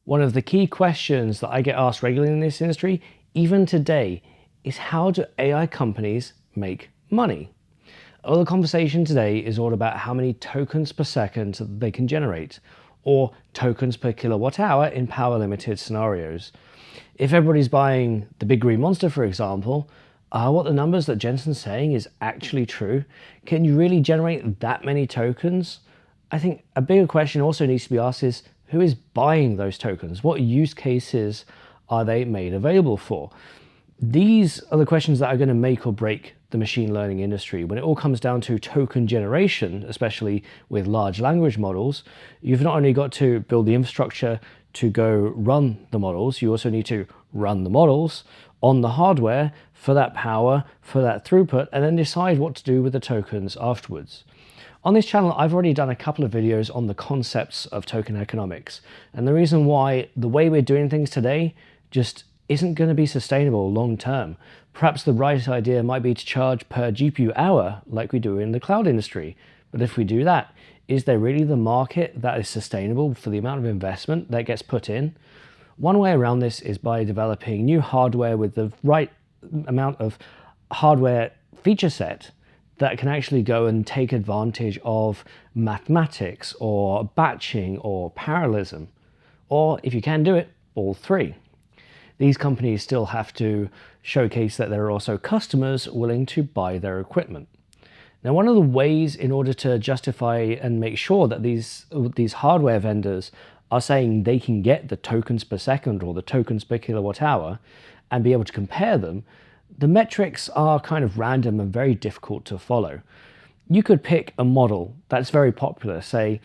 One of the key questions that I get asked regularly in this industry, even today, is how do AI companies make money? All the conversation today is all about how many tokens per second they can generate, or tokens per kilowatt hour in power limited scenarios. If everybody's buying the big green monster, for example, are what the numbers that Jensen's saying is actually true? Can you really generate that many tokens? I think a bigger question also needs to be asked is, who is buying those tokens? What use cases are they made available for? These are the questions that are going to make or break the machine learning industry. When it all comes down to token generation, especially with large language models, you've not only got to build the infrastructure to go run the models, you also need to run the models on the hardware for that power, for that throughput, and then decide what to do with the tokens afterwards. On this channel, I've already done a couple of videos on the concepts of token economics, and the reason why the way we're doing things today just isn't going to be sustainable long term. Perhaps the right idea might be to charge per GPU hour like we do in the cloud industry. But if we do that, is there really the market that is sustainable for the amount of investment that gets put in? One way around this is by developing new hardware with the right amount of hardware feature set that can actually go and take advantage of mathematics or batching or parallelism, or if you can do it, all three. These companies still have to showcase that there are also customers willing to buy their equipment. Now, one of the ways in order to justify and make sure that these hardware vendors are saying they can get the tokens per second or the tokens per kilowatt hour and be able to compare them, the metrics are kind of random and very difficult to follow. You could pick a model that's very popular, say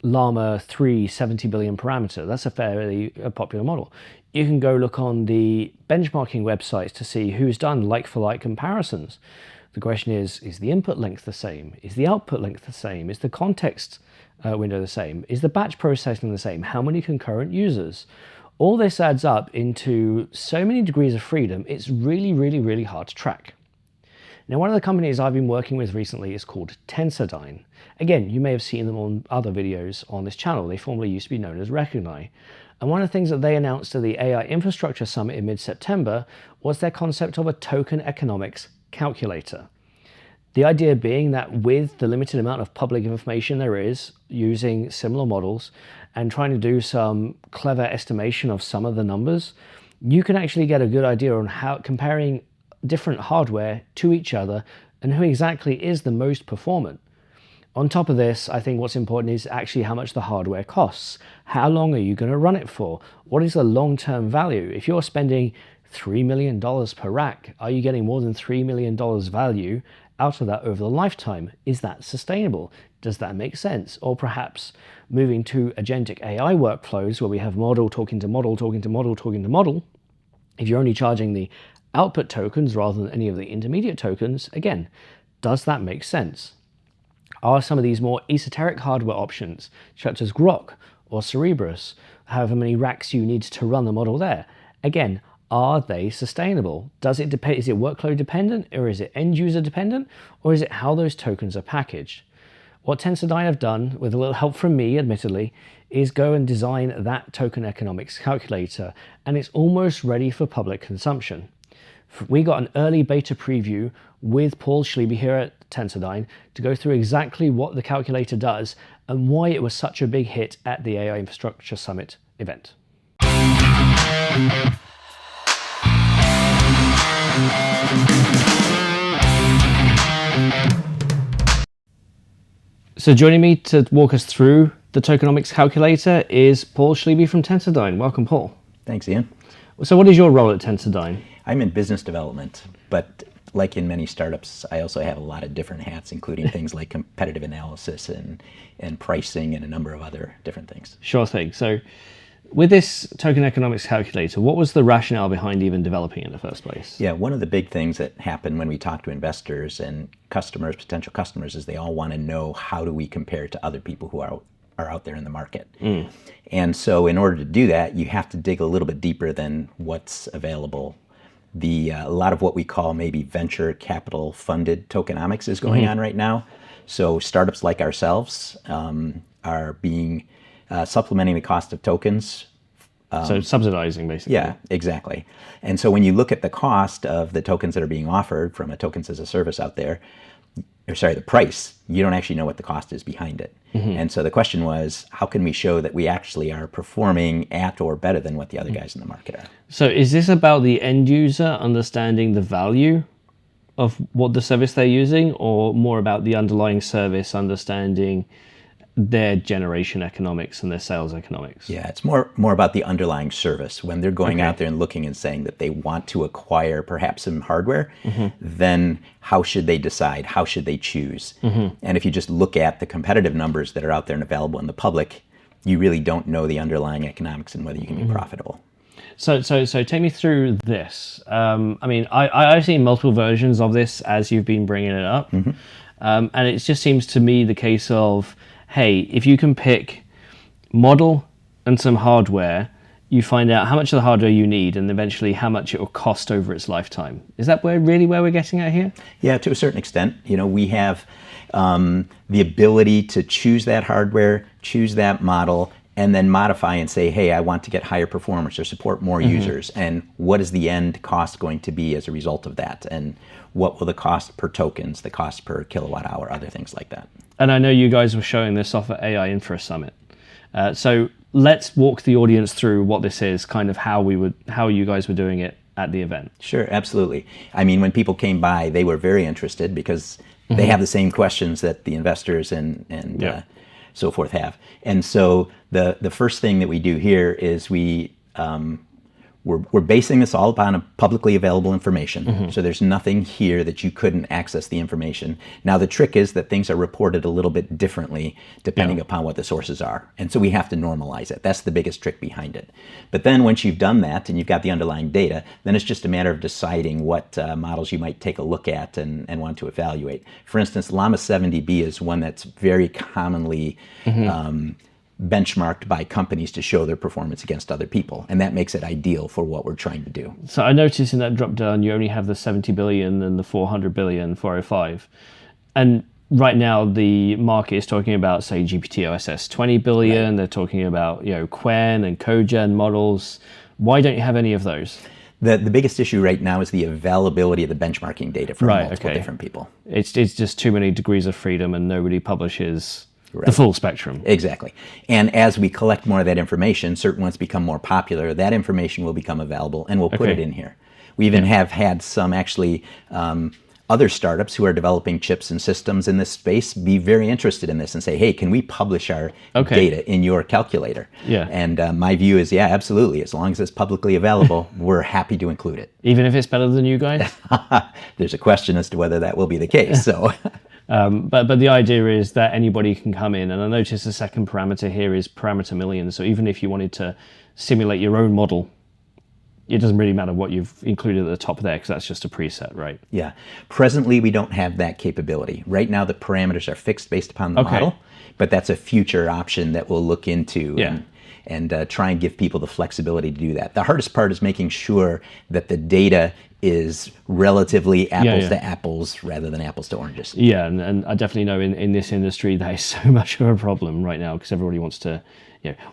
Llama 3 70 billion parameter. That's a fairly popular model. You can go look on the benchmarking websites to see who's done like-for-like comparisons. The question is the input length the same? Is the output length the same? Is the context window the same? Is the batch processing the same? How many concurrent users? All this adds up into so many degrees of freedom, it's really, really, really hard to track. Now, one of the companies I've been working with recently is called Tensordyne. Again, you may have seen them on other videos on this channel. They formerly used to be known as Recognize. And one of the things that they announced at the AI Infrastructure Summit in mid-September was their concept of a token economics calculator. The idea being that with the limited amount of public information there is, using similar models and trying to do some clever estimation of some of the numbers, you can actually get a good idea on how comparing different hardware to each other and who exactly is the most performant. On top of this, I think what's important is actually how much the hardware costs. How long are you going to run it for? What is the long-term value? If you're spending $3 million per rack, are you getting more than $3 million value out of that over the lifetime? Is that sustainable? Does that make sense? Or perhaps moving to agentic AI workflows where we have model talking to model, talking to model, talking to model. If you're only charging the output tokens rather than any of the intermediate tokens, again, does that make sense? Are some of these more esoteric hardware options, such as Grok or Cerebrus, however many racks you need to run the model there, again, are they sustainable? Does it depend? Is it workload dependent, or is it end user dependent, or is it how those tokens are packaged? What Tensordyne have done, with a little help from me, admittedly, is go and design that token economics calculator, and it's almost ready for public consumption. We got an early beta preview with Paul Schliebe here at Tensordyne to go through exactly what the calculator does and why it was such a big hit at the AI Infrastructure Summit event. So joining me to walk us through the tokenomics calculator is Paul Schliebe from Tensordyne. Welcome, Paul. Thanks, Ian. So what is your role at Tensordyne? I'm in business development, but like in many startups, I also have a lot of different hats, including things like competitive analysis and pricing and a number of other different things. Sure thing. So with this token economics calculator, what was the rationale behind even developing it in the first place? Yeah, one of the big things that happen when we talk to investors and customers, potential customers, is they all want to know, how do we compare to other people who are out there in the market? And so in order to do that, you have to dig a little bit deeper than what's available. A lot of what we call maybe venture capital funded tokenomics is going on right now. So startups like ourselves are being supplementing the cost of tokens So subsidizing, basically. Yeah, exactly. And so when you look at the cost of the tokens that are being offered from a tokens as a service out there, or sorry, the price, you don't actually know what the cost is behind it. And so the question was, how can we show that we actually are performing at or better than what the other guys in the market are? So is this about the end user understanding the value of what the service they're using, or more about the underlying service understanding their generation economics and their sales economics? Yeah, it's more about the underlying service. When they're going out there and looking and saying that they want to acquire perhaps some hardware, then how should they decide? How should they choose? And if you just look at the competitive numbers that are out there and available in the public, you really don't know the underlying economics and whether you can be profitable. So take me through this. I mean, I've seen multiple versions of this as you've been bringing it up. And it just seems to me the case of, hey, if you can pick model and some hardware, you find out how much of the hardware you need and eventually how much it will cost over its lifetime. Is that really where we're getting at here? Yeah, to a certain extent. You know, we have the ability to choose that hardware, choose that model, and then modify and say, hey, I want to get higher performance or support more users. And what is the end cost going to be as a result of that? And what will the cost per tokens, the cost per kilowatt hour, other things like that. And I know you guys were showing this off at AI Infra Summit. So let's walk the audience through what this is, kind of how you guys were doing it at the event. Sure, absolutely. I mean, when people came by, they were very interested because they have the same questions that the investors and so forth have. And so the first thing that we do here is we're basing this all upon a publicly available information. So there's nothing here that you couldn't access the information. Now the trick is that things are reported a little bit differently depending upon what the sources are. And so we have to normalize it. That's the biggest trick behind it. But then once you've done that and you've got the underlying data, then it's just a matter of deciding what models you might take a look at and want to evaluate. For instance, Llama 70B is one that's very commonly benchmarked by companies to show their performance against other people, and that makes it ideal for what we're trying to do. So I noticed in that drop down you only have the 70 billion and the 400 billion 405, and right now the market is talking about, say, GPT-OSS 20 billion. They're talking about Quen and Cogen models. Why don't you have any of those? The biggest issue right now is the availability of the benchmarking data from multiple different people. It's just too many degrees of freedom and nobody publishes the full spectrum. Exactly. And as we collect more of that information, certain ones become more popular, that information will become available and we'll put it in here. We even have had some actually other startups who are developing chips and systems in this space be very interested in this and say, hey, can we publish our data in your calculator? And my view is, yeah, absolutely. As long as it's publicly available, we're happy to include it. Even if it's better than you guys? There's a question as to whether that will be the case. So. But the idea is that anybody can come in, and I notice the second parameter here is parameter million. So even if you wanted to simulate your own model, it doesn't really matter what you've included at the top there because that's just a preset, right? Yeah. Presently, we don't have that capability. Right now, the parameters are fixed based upon the model, but that's a future option that we'll look into and try and give people the flexibility to do that. The hardest part is making sure that the data is relatively apples to apples rather than apples to oranges. Yeah, and I definitely know in this industry that is so much of a problem right now because everybody wants to,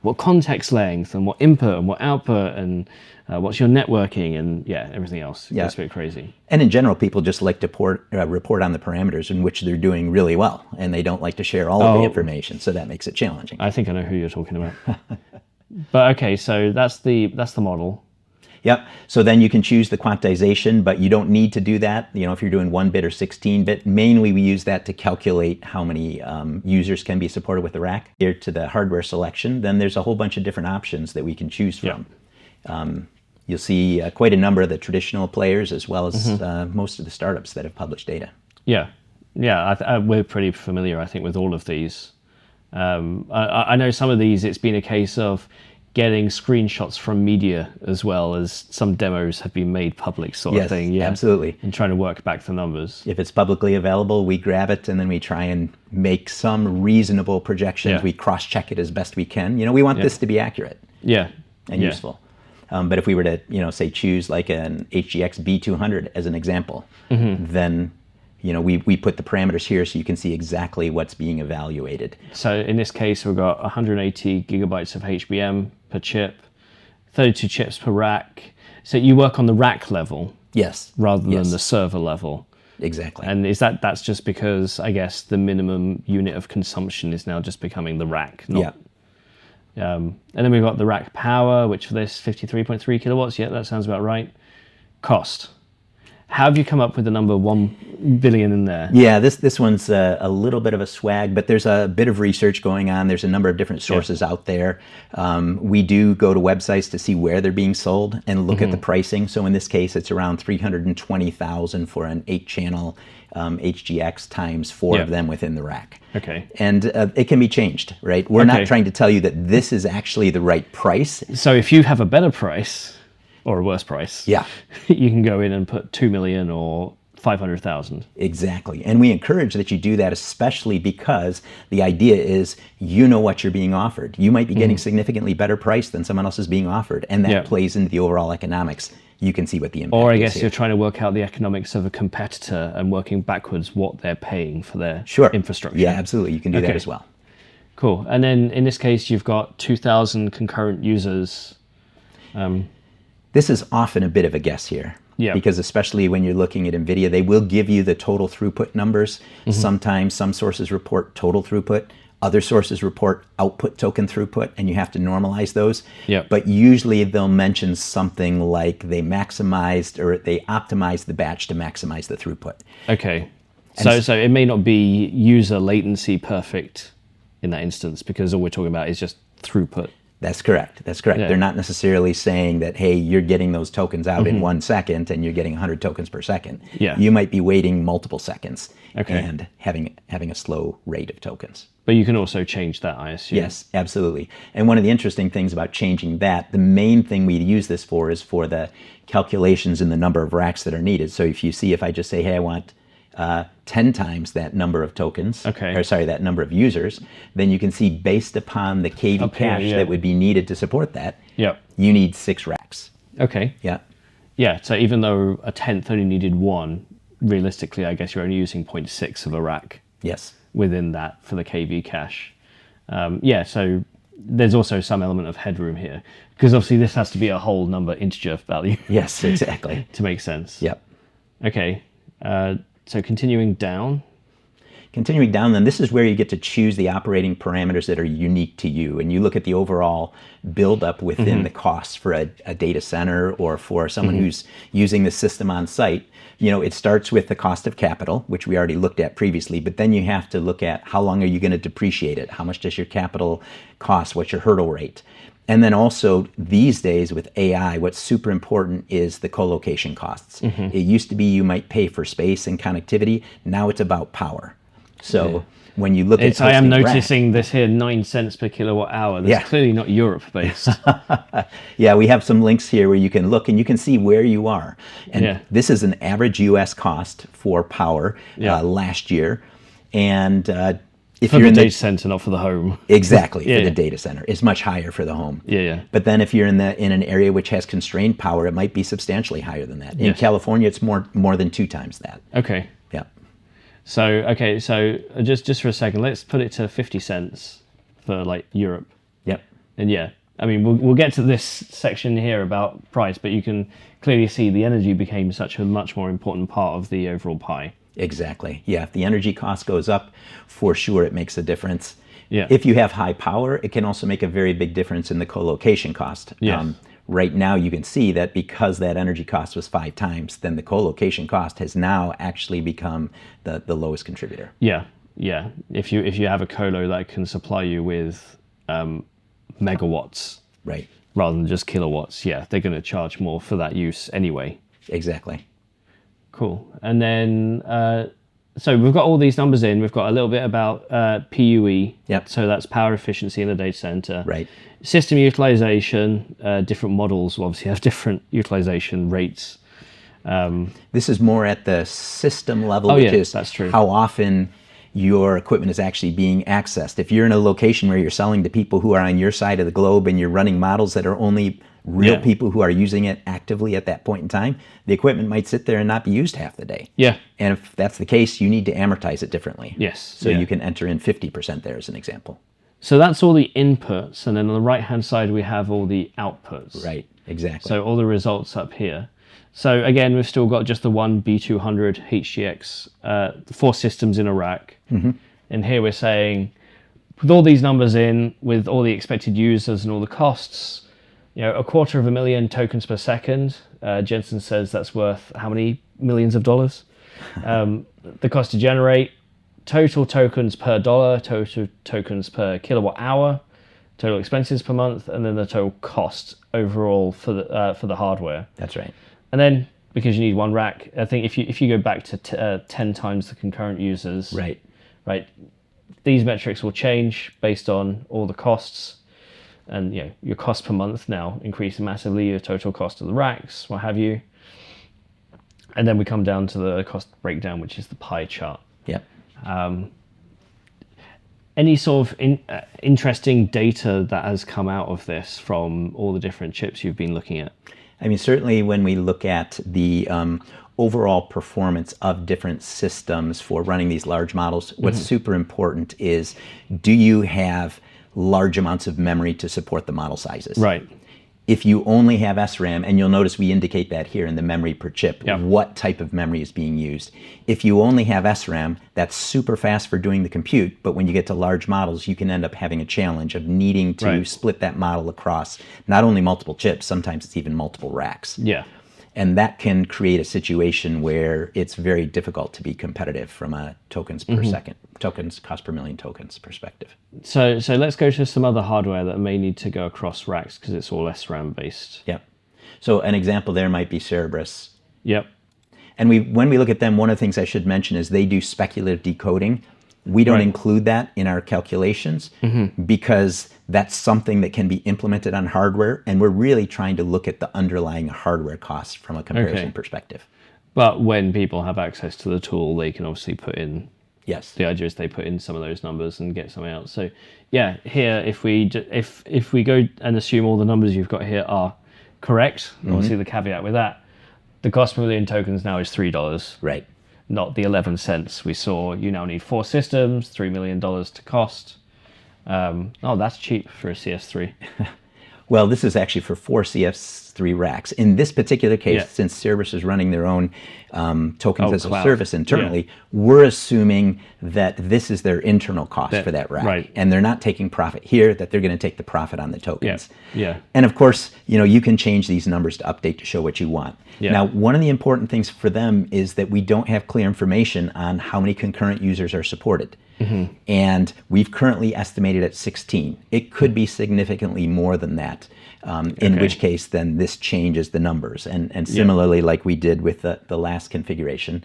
what context length and what input and what output and what's your networking and everything else. It gets a bit crazy. And in general, people just like to report on the parameters in which they're doing really well, and they don't like to share all of the information, so that makes it challenging. I think I know who you're talking about. But okay, so that's the model. Yep. So then you can choose the quantization, but you don't need to do that. If you're doing 1-bit or 16-bit, mainly we use that to calculate how many users can be supported with the rack. Here to the hardware selection, then there's a whole bunch of different options that we can choose from. You'll see quite a number of the traditional players as well as most of the startups that have published data. Yeah. We're pretty familiar, I think, with all of these. I know some of these, it's been a case of getting screenshots from media as well as some demos have been made public sort of thing. Yes, absolutely. And trying to work back the numbers. If it's publicly available, we grab it and then we try and make some reasonable projections. We cross-check it as best we can. We want this to be accurate and useful. But if we were to, say choose like an HGX B200 as an example, then we put the parameters here so you can see exactly what's being evaluated. So in this case, we've got 180 gigabytes of HBM per chip, 32 chips per rack. So you work on the rack level Yes. rather than Yes. the server level. Exactly. And that's just because, I guess, the minimum unit of consumption is now just becoming the rack. Yeah. And then we've got the rack power, which for this 53.3 kilowatts. Yeah, that sounds about right. Cost. How have you come up with the number 1 billion in there? Yeah, this one's a little bit of a swag, but there's a bit of research going on. There's a number of different sources out there. We do go to websites to see where they're being sold and look at the pricing. So in this case, it's around 320,000 for an 8-channel HGX times 4 of them within the rack. Okay. And it can be changed, right? We're not trying to tell you that this is actually the right price. So if you have a better price or a worse price, Yeah. you can go in and put 2 million or 500,000. Exactly. And we encourage that you do that, especially because the idea is you know what you're being offered. You might be getting significantly better price than someone else is being offered, and that plays into the overall economics. You can see what the impact is. Or I guess here. you're trying to work out the economics of a competitor and working backwards what they're paying for their infrastructure. Yeah, absolutely. You can do that as well. Cool. And then in this case, you've got 2,000 concurrent users. This is often a bit of a guess here. Yeah. Because especially when you're looking at NVIDIA, they will give you the total throughput numbers. Sometimes some sources report total throughput. Other sources report output token throughput, and you have to normalize those. Yeah. But usually they'll mention something like they maximized or they optimized the batch to maximize the throughput. Okay. So it may not be user latency perfect in that instance, because all we're talking about is just throughput. That's correct. That's correct. Yeah. They're not necessarily saying that, hey, you're getting those tokens out in 1 second and you're getting 100 tokens per second. Yeah. You might be waiting multiple seconds Okay. and having a slow rate of tokens. But you can also change that, I assume. Yes, absolutely. And one of the interesting things about changing that, the main thing we use this for is for the calculations in the number of racks that are needed. So if you see, if I just say, hey, I want 10 times that number of tokens, that number of users, then you can see based upon the KV cache that would be needed to support that, you need 6 racks. Okay. Yeah. Yeah, so even though a tenth only needed 1, realistically, I guess you're only using 0.6 of a rack. Yes. Within that for the KV cache. So there's also some element of headroom here, because obviously this has to be a whole number integer value. Yes, exactly. To make sense. Yep. Okay. So continuing down. Continuing down, then this is where you get to choose the operating parameters that are unique to you. And you look at the overall buildup within the costs for a data center or for someone who's using the system on site. You know, it starts with the cost of capital, which we already looked at previously, but then you have to look at how long are you going to depreciate it? How much does your capital cost? What's your hurdle rate? And then also these days with AI, what's super important is the collocation costs. It used to be you might pay for space and connectivity. Now it's about power. So when you look at I am noticing this here, 9 cents per kilowatt hour. That's clearly not Europe based. Yeah, we have some links here where you can look and you can see where you are. And this is an average US cost for power last year. And if for you're the in data center, not for the home. Exactly, for the data center. It's much higher for the home. Yeah. But then if you're in an area which has constrained power, it might be substantially higher than that. In California, it's more than 2 times that. Okay. Yeah. So just for a second, let's put it to 50 cents for like Europe. Yep. And I mean, we'll get to this section here about price, but you can clearly see the energy became such a much more important part of the overall pie. Exactly. Yeah, if the energy cost goes up, for sure it makes a difference. Yeah. If you have high power, it can also make a very big difference in the co-location cost. Yeah. Right now you can see that because that energy cost was 5 times, then the co-location cost has now actually become the lowest contributor. Yeah. If you have a colo that can supply you with megawatts, right, rather than just kilowatts, they're going to charge more for that use anyway. Exactly. Cool. And then, so we've got all these numbers in. We've got a little bit about PUE. Yep. So that's power efficiency in the data center. Right. System utilization. Different models will obviously have different utilization rates. This is more at the system level, which is that's true. How often your equipment is actually being accessed. If you're in a location where you're selling to people who are on your side of the globe and you're running models that are only real people who are using it actively at that point in time, the equipment might sit there and not be used half the day. Yeah. And if that's the case, you need to amortize it differently. Yes. So you can enter in 50% there as an example. So that's all the inputs, and then on the right-hand side we have all the outputs. Right, exactly. So all the results up here. So again, we've still got just the one B200 HGX, the 4 systems in a rack. And here we're saying, with all these numbers in, with all the expected users and all the costs, 250,000 tokens per second. Jensen says that's worth how many millions of dollars? The cost to generate, total tokens per dollar, total tokens per kilowatt hour, total expenses per month, and then the total cost overall for the hardware. That's right. And then, because you need one rack, I think if you go back to 10 times the concurrent users, right, these metrics will change based on all the costs, and your cost per month now increasing massively, your total cost of the racks, what have you. And then we come down to the cost breakdown, which is the pie chart. Yep. Any sort of interesting data that has come out of this from all the different chips you've been looking at? I mean, certainly when we look at the overall performance of different systems for running these large models, what's super important is, do you have large amounts of memory to support the model sizes? Right. If you only have SRAM, and you'll notice we indicate that here in the memory per chip, Yep. what type of memory is being used. If you only have SRAM, that's super fast for doing the compute, but when you get to large models, you can end up having a challenge of needing to Right. split that model across not only multiple chips, sometimes it's even multiple racks. Yeah. And that can create a situation where it's very difficult to be competitive from a tokens per second, tokens, cost per million tokens perspective. So let's go to some other hardware that may need to go across racks because it's all SRAM based. Yep. So an example there might be Cerebras. Yep. And when we look at them, one of the things I should mention is they do speculative decoding. We don't Right. include that in our calculations because that's something that can be implemented on hardware, and we're really trying to look at the underlying hardware costs from a comparison Okay. perspective. But when people have access to the tool, they can obviously put in, Yes. the idea is they put in some of those numbers and get something else. So yeah, here, if we go and assume all the numbers you've got here are correct, obviously the caveat with that, the cost per million tokens now is $3. Right. Not the 11 cents we saw. You now need 4 systems, $3 million to cost. That's cheap for a CS3. Well, this is actually for 4 CS3 racks. In this particular case, Yeah. since Cerebras is running their own tokens as cloud. a service internally, we're assuming that this is their internal cost for that rack. right. And they're not taking profit here, that they're going to take the profit on the tokens. Yeah. And of course, you can change these numbers to update to show what you want. Yeah. Now, one of the important things for them is that we don't have clear information on how many concurrent users are supported. And we've currently estimated at 16. It could be significantly more than that, in which case then this changes the numbers. And similarly, like we did with the last configuration,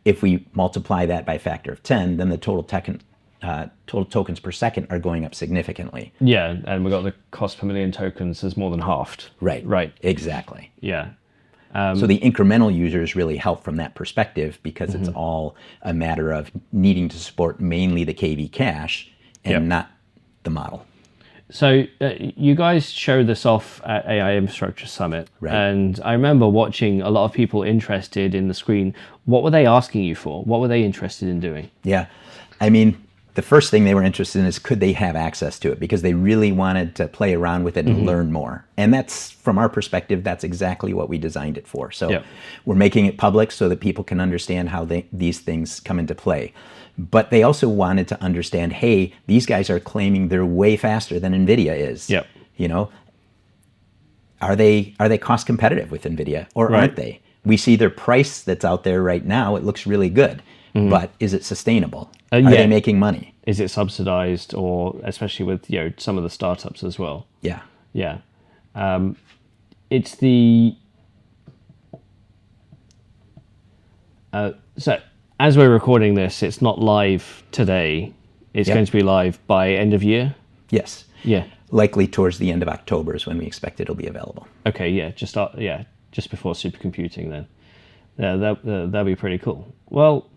if we multiply that by a factor of 10, then the total tokens per second are going up significantly. Yeah, and we got the cost per million tokens is more than halved. Right. Exactly. Yeah. So the incremental users really help from that perspective because it's all a matter of needing to support mainly the KV cache and not the model. So you guys showed this off at AI Infrastructure Summit, and I remember watching a lot of people interested in the screen. What were they asking you for? What were they interested in doing? Yeah, I mean, the first thing they were interested in is could they have access to it, because they really wanted to play around with it and learn more. And that's, from our perspective, that's exactly what we designed it for. So we're making it public so that people can understand how these things come into play. But they also wanted to understand, hey, these guys are claiming they're way faster than NVIDIA is. Are they cost competitive with NVIDIA, or aren't they? We see their price that's out there right now. It looks really good. But is it sustainable? Are they making money? Is it subsidized, or especially with some of the startups as well? Yeah. It's the so as we're recording this, it's not live today. It's going to be live by end of year. Yes. Yeah. Likely towards the end of October is when we expect it'll be available. Okay. Yeah. Just before supercomputing then. Yeah, that'd be pretty cool. Well,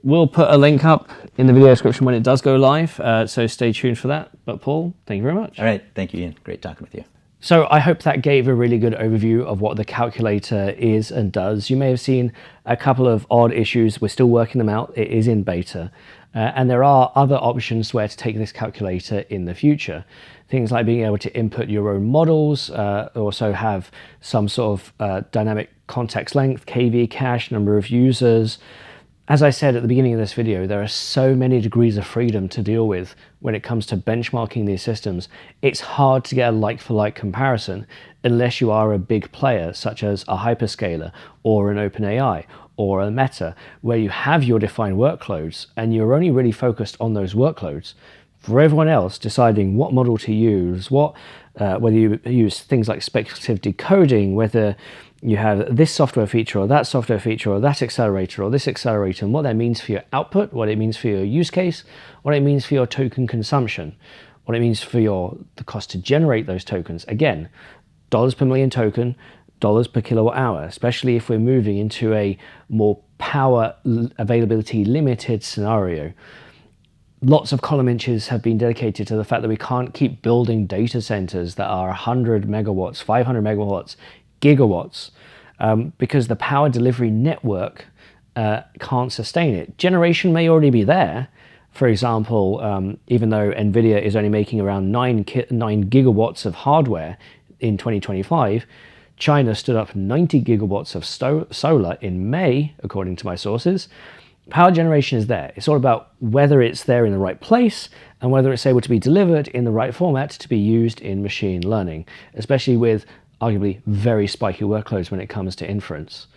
we'll put a link up in the video description when it does go live, so stay tuned for that. But Paul, thank you very much. All right. Thank you, Ian. Great talking with you. So I hope that gave a really good overview of what the calculator is and does. You may have seen a couple of odd issues. We're still working them out. It is in beta. And there are other options where to take this calculator in the future. Things like being able to input your own models, also have some sort of dynamic context length, KV cache, number of users. As I said at the beginning of this video, there are so many degrees of freedom to deal with when it comes to benchmarking these systems. It's hard to get a like-for-like comparison unless you are a big player such as a hyperscaler or an OpenAI or a Meta, where you have your defined workloads and you're only really focused on those workloads. For everyone else, deciding what model to use, whether you use things like speculative decoding, whether you have this software feature or that software feature or that accelerator or this accelerator, and what that means for your output, what it means for your use case, what it means for your token consumption, what it means for the cost to generate those tokens. Again, dollars per million token, dollars per kilowatt hour, especially if we're moving into a more power availability limited scenario. Lots of column inches have been dedicated to the fact that we can't keep building data centers that are 100 megawatts, 500 megawatts, gigawatts, because the power delivery network can't sustain it. Generation may already be there. For example, even though NVIDIA is only making around 9 gigawatts of hardware in 2025, China stood up 90 gigawatts of solar in May, according to my sources. Power generation is there. It's all about whether it's there in the right place and whether it's able to be delivered in the right format to be used in machine learning, especially with arguably very spiky workloads when it comes to inference.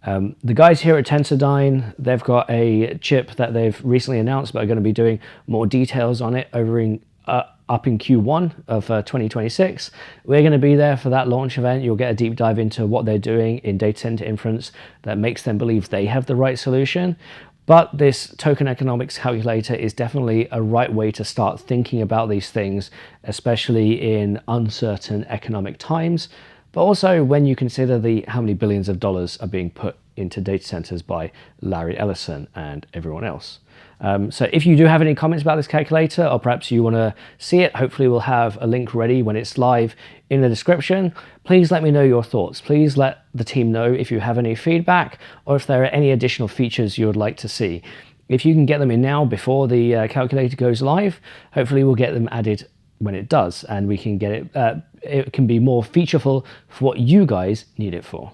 The guys here at Tensordyne, they've got a chip that they've recently announced, but are going to be doing more details on it up in Q1 of 2026. We're going to be there for that launch event. You'll get a deep dive into what they're doing in data center inference that makes them believe they have the right solution. But this token economics calculator is definitely a right way to start thinking about these things, especially in uncertain economic times, but also when you consider how many billions of dollars are being put into data centers by Larry Ellison and everyone else. So if you do have any comments about this calculator, or perhaps you want to see it, hopefully we'll have a link ready when it's live in the description. Please let me know your thoughts. Please let the team know if you have any feedback or if there are any additional features you would like to see. If you can get them in now before the calculator goes live, hopefully we'll get them added when it does, and we can get it can be more featureful for what you guys need it for.